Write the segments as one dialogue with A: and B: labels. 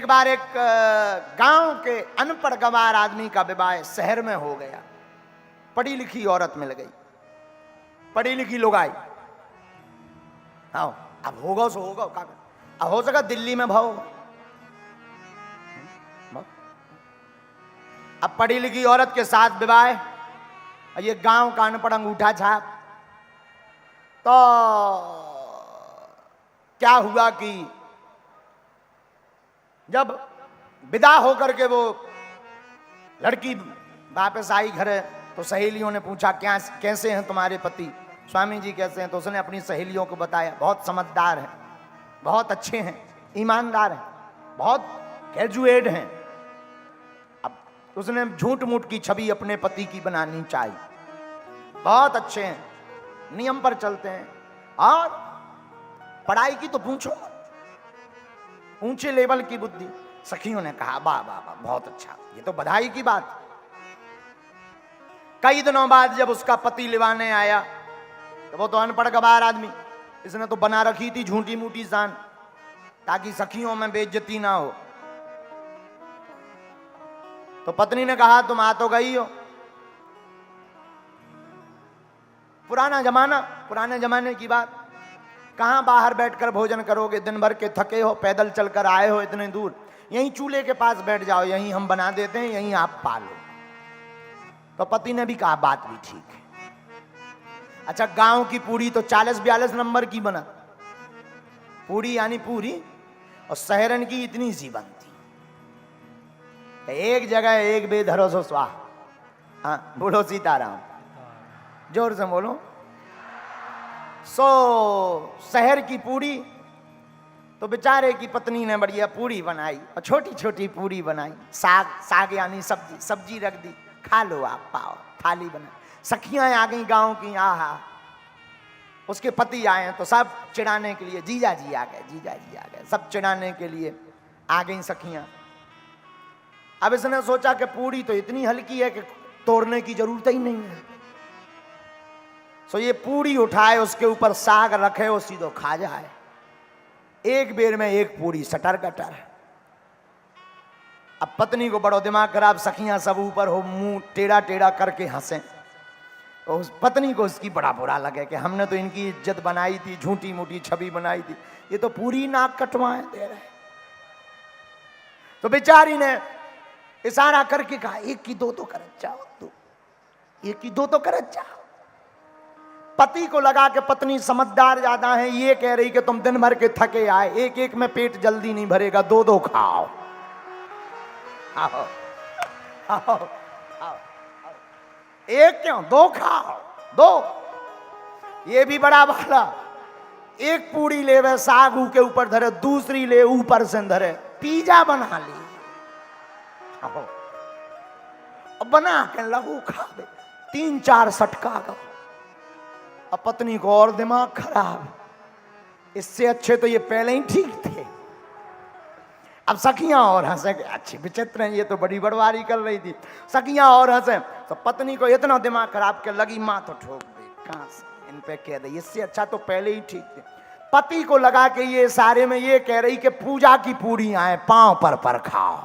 A: बार एक गांव के अनपढ़ गंवार आदमी का विवाह शहर में हो गया। पढ़ी लिखी औरत मिल गई, पढ़ी लिखी लोग आई। हाँ, अब होगा सो होगा, अब हो सका दिल्ली में भाव। अब पढ़ी लिखी औरत के साथ विवाह, ये गांव का अनपढ़ अंगूठा छाप। तो क्या हुआ कि जब विदा होकर के वो लड़की वापस आई घर, तो सहेलियों ने पूछा क्या कैसे हैं तुम्हारे पति, स्वामी जी कैसे हैं। तो उसने अपनी सहेलियों को बताया, बहुत समझदार हैं, बहुत अच्छे हैं, ईमानदार हैं, बहुत ग्रेजुएट हैं। अब उसने झूठ मूठ की छवि अपने पति की बनानी चाहिए, बहुत अच्छे हैं, नियम पर चलते हैं, और पढ़ाई की तो पूछो, ऊंचे लेवल की बुद्धि। सखियों ने कहा वाह वाह वाह, बहुत अच्छा, ये तो बधाई की बात। कई दिनों बाद जब उसका पति लिवाने आया, तो वो तो अनपढ़ गवार आदमी, इसने तो बना रखी थी झूठी मूठी शान, ताकि सखियों में बेइज्जती ना हो। तो पत्नी ने कहा तुम आ तो गई हो, पुराना जमाना, पुराने जमाने की बात, कहां बाहर बैठकर भोजन करोगे, दिन भर के थके हो, पैदल चलकर आए हो इतने दूर, यहीं चूल्हे के पास बैठ जाओ, यहीं हम बना देते हैं, यहीं आप पालो। तो पति ने भी कहा बात भी ठीक है। अच्छा, गांव की पूरी तो 40-42 नंबर की बना, पूरी यानी पूरी, और शहरन की इतनी सी बनती। एक जगह एक बेधरो सो स्वाह। हाँ बोलो सीताराम, जोर से बोलो। शहर की पूरी तो बेचारे की पत्नी ने बढ़िया पूरी बनाई, और छोटी छोटी पूरी बनाई, साग, साग यानी सब्जी, सब्जी रख दी, खा लो आप, पाओ, थाली बनाई। सखियां आ गई गांव की, आहा, उसके पति आए तो सब चिढ़ाने के लिए, जीजा जी आ गए, जीजा जी आ गए, सब चिढ़ाने के लिए आ गई सखियां। अब इसने सोचा कि पूरी तो इतनी हल्की है कि तोड़ने की जरूरत ही नहीं है, सो ये पूरी उठाए, उसके ऊपर साग रखे, वो सीधो खा जाए। एक बेर में एक पूरी सटर कटर। अब पत्नी को बड़ो दिमाग खराब, सखियां सब ऊपर हो, मुंह टेढ़ा टेढ़ा करके हंसे। तो उस पत्नी को इसकी बड़ा बुरा लगे कि हमने तो इनकी इज्जत बनाई थी, झूठी मूठी छवि बनाई थी, ये तो पूरी नाक कटवाए दे रहे। तो बेचारी ने इशारा करके कहा एक की दो तो कर जाओ, तू एक की दो तो कर जाओ। पति को लगा कि पत्नी समझदार ज्यादा है, ये कह रही कि तुम दिन भर के थके आए, एक एक में पेट जल्दी नहीं भरेगा, दो दो खाओ। आओ, आओ, आओ, एक क्यों, दो खाओ, दो। ये भी बड़ा भाला, एक पूरी ले वे साग के ऊपर धरे, दूसरी ले ऊपर से धरे, पिज्जा बना ली। आओ, बना के लगू खा दे, 3-4 सटका का। अब पत्नी को और दिमाग खराब, इससे अच्छे तो ये पहले ही ठीक थे। अब सखियां और हंसे, अच्छी विचित्र हैं, ये तो बड़ी बड़वारी कर रही थी। सखियां और हंसे, तो पत्नी को इतना दिमाग खराब के लगी माँ तो ठोक दे, कहां से इन पे कह दे, इससे अच्छा तो पहले ही ठीक थे। पति को लगा कि ये सारे में ये कह रही कि पूजा की पूरी आए, पांव पर खाओ।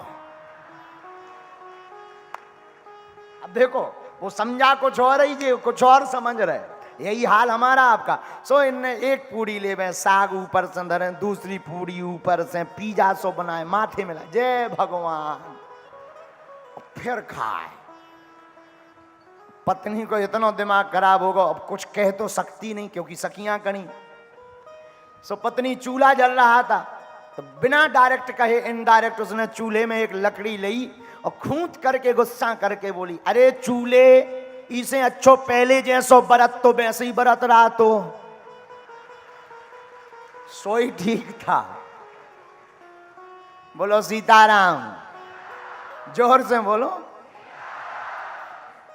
A: अब देखो, वो समझा कुछ और ही, जे कुछ और समझ रहे। यही हाल हमारा आपका। सो इनने एक पूरी ले गए, साग ऊपर से धरे, दूसरी पूरी ऊपर से पिज्जा सो बनाए, माथे मिला, जय भगवान, फिर खाए। पत्नी को इतना दिमाग खराब होगा, अब कुछ कह तो सकती नहीं क्योंकि सखियां करी। सो पत्नी चूल्हा जल रहा था, तो बिना डायरेक्ट कहे इनडायरेक्ट उसने चूल्हे में एक लकड़ी ली और खूंट करके गुस्सा करके बोली, अरे चूल्हे, इसे अच्छो पहले जैसो बरत तो वैसे ही बरत रहा, तो सोई ठीक था। बोलो सीताराम, जोर से बोलो।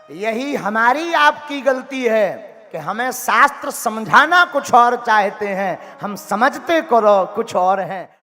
A: यही हमारी आपकी गलती है कि हमें शास्त्र समझाना कुछ और चाहते हैं, हम समझते करो कुछ और हैं।